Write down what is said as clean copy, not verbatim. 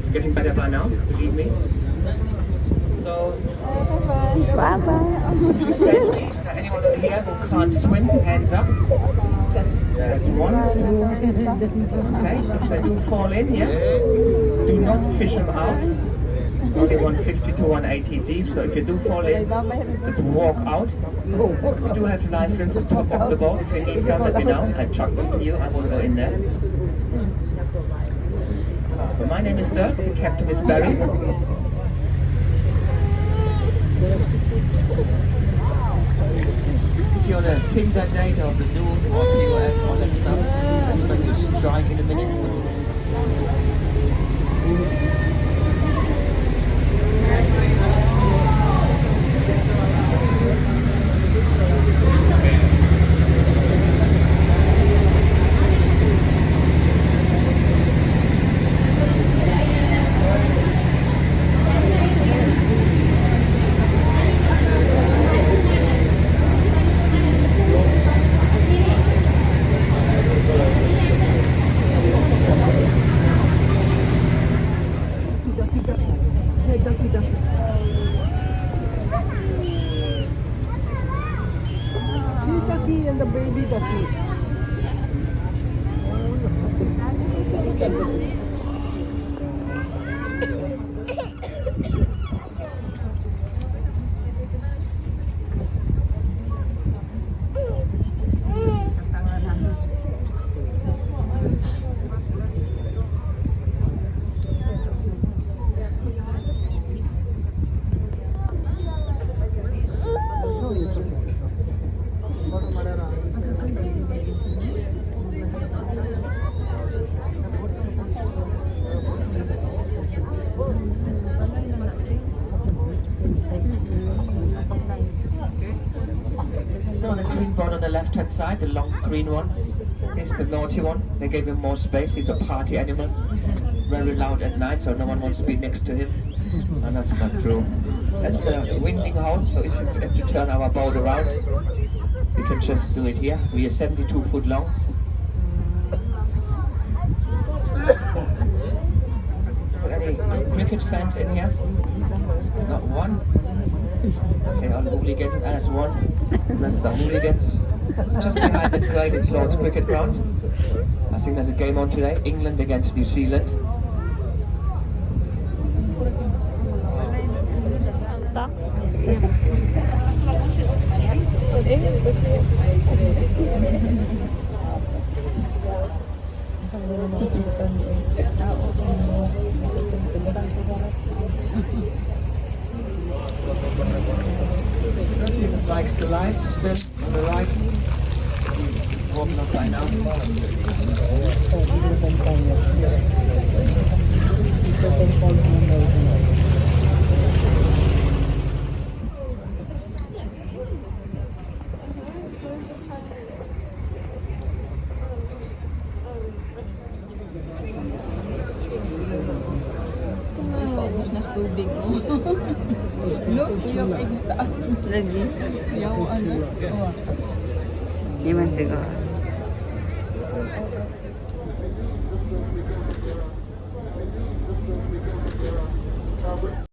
It's getting better by now, believe me. So, Bye-bye. safety. Is there anyone over here who can't swim? Hands up. There's one, two. Okay, if they do fall in, yeah, do not fish them out. It's only 150 to 180 deep, so if you do fall in, just walk out. We do have lifelines on top of the boat. If you need some, let me know. I chuck them to you. I won't go in there. So my name is Dirk. The captain is Barry. If you're on a Tinder date or the Doom or TOF, all that stuff, that's when you strike in a minute. See ducky and the baby ducky. So the green board on the left hand side, the long green one, is the naughty one. They gave him more space. He's a party animal. Very loud at night, so no one wants to be next to him. And that's not true. That's the winding hole, so if you have to turn our boat around, we can just do it here. We are 72 foot long. Any cricket fans in here? Not one. Okay, all the hooligans, there's one. Rest the hooligans. Just behind that grade is Lord's cricket ground. I think there's a game on today. England against New Zealand. Ducks. Let's see if it likes the light still on the right. Walking up right now. Nas tubig mo. Look, yung ay taas. Lagi. Yung ano. Di man siguro.